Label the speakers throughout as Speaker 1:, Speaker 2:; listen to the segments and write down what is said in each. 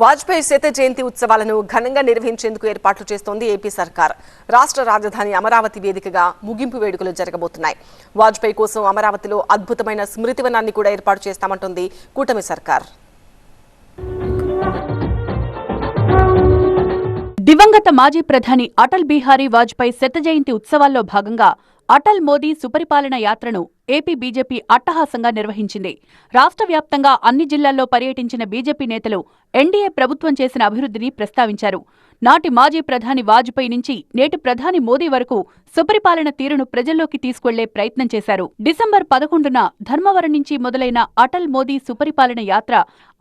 Speaker 1: వాజ్పేయి శత జయంతి ఉత్సవాలను ఘనంగా నిర్వహించేందుకు ఏర్పాట్లు చేస్తోంది ఏపీ సర్కార్. రాష్ట్ర రాజధాని అమరావతి వేదికగా ముగింపు వేడుకలు జరగబోతున్నాయి. వాజ్పేయి కోసం అమరావతిలో అద్భుతమైన స్మృతివనాన్ని కూడా ఏర్పాటు చేస్తామంటోంది కూటమి సర్కార్.
Speaker 2: దివంగత మాజీ ప్రధాని అటల్ బిహారీ వాజ్పేయి శత జయంతి ఉత్సవాల్లో భాగంగా అటల్ మోదీ సుపరిపాలన యాత్రను ఏపీ బీజేపీ అట్టహాసంగా నిర్వహించింది. రాష్ట్ర వ్యాప్తంగా అన్ని జిల్లాల్లో పర్యటించిన బీజేపీ నేతలు ఎన్డీఏ ప్రభుత్వం చేసిన అభివృద్ధిని ప్రస్తావించారు. నాటి మాజీ ప్రధాని వాజ్పేయి నుంచి నేటి ప్రధాని మోదీ వరకు సుపరిపాలన తీరును ప్రజల్లోకి తీసుకెళ్లే ప్రయత్నం చేశారు. డిసెంబర్ 11న ధర్మవరం నుంచి మొదలైన అటల్ మోదీ సుపరిపాలన యాత్ర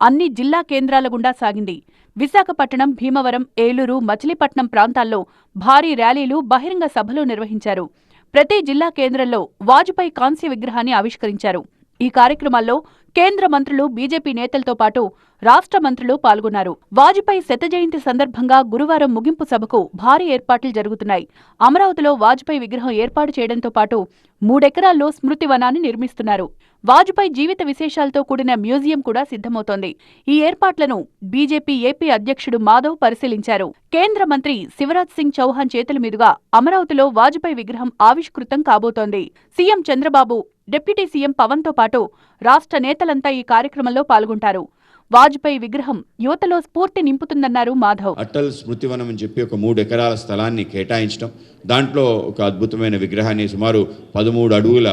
Speaker 2: అన్ని జిల్లా కేంద్రాల గుండా సాగింది. విశాఖపట్నం, భీమవరం, ఏలూరు, మచిలీపట్నం ప్రాంతాల్లో భారీ ర్యాలీలు, బహిరంగ సభలు నిర్వహించారు. ప్రతి జిల్లా కేంద్రంలో వాజ్పేయి కాంస్య విగ్రహాన్ని ఆవిష్కరించారు. ఈ కార్యక్రమాల్లో కేంద్ర మంత్రులు, బీజేపీ నేతలతో పాటు రాష్ట్ర మంత్రులు పాల్గొన్నారు. వాజ్పేయి శత జయంతి సందర్భంగా గురువారం ముగింపు సభకు భారీ ఏర్పాట్లు జరుగుతున్నాయి. అమరావతిలో వాజ్పేయి విగ్రహం ఏర్పాటు చేయడంతో పాటు 3 ఎకరాల్లో స్మృతి వనాన్ని నిర్మిస్తున్నారు. వాజ్పేయి జీవిత విశేషాలతో కూడిన మ్యూజియం కూడా సిద్ధమవుతోంది. ఈ ఏర్పాట్లను బీజేపీ ఏపీ అధ్యక్షుడు మాధవ్ పరిశీలించారు. కేంద్ర మంత్రి శివరాజ్ సింగ్ చౌహాన్ చేతుల మీదుగా అమరావతిలో వాజ్పేయి విగ్రహం ఆవిష్కృతం కాబోతోంది. సీఎం చంద్రబాబు, డిప్యూటీ సీఎం పవన్తో పాటు రాష్ట్ర నేతలంతా ఈ కార్యక్రమంలో పాల్గొంటారు. వాజ్పేయి విగ్రహం యువతలో స్ఫూర్తి నింపుతుందన్నారు మాధవ్.
Speaker 3: అటల్ స్మృతివనం అని చెప్పి ఒక 3 ఎకరాల స్థలాన్ని కేటాయించడం, దాంట్లో ఒక అద్భుతమైన విగ్రహాన్ని సుమారు 13 అడుగుల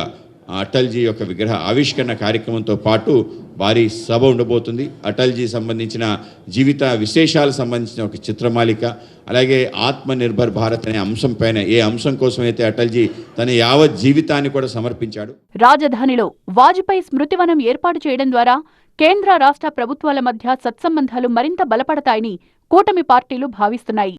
Speaker 3: అటల్జీ యొక్క విగ్రహ ఆవిష్కరణ కార్యక్రమంతో పాటు భారీ సభ ఉండబోతుంది. అటల్జీ సంబంధించిన జీవిత విశేషాలకు సంబంధించిన ఒక చిత్రమాలిక, అలాగే ఆత్మ నిర్భర్ భారత్ అనే అంశం పైన ఏ అంశం కోసమైతే అటల్జీ తన యావత్ జీవితాన్ని కూడా సమర్పించాడు.
Speaker 2: రాజధానిలో వాజ్పేయి స్మృతివనం ఏర్పాటు చేయడం ద్వారా కేంద్ర రాష్ట్ర ప్రభుత్వాల మధ్య సత్సంబంధాలు మరింత బలపడతాయని కూటమి పార్టీలు భావిస్తున్నాయి.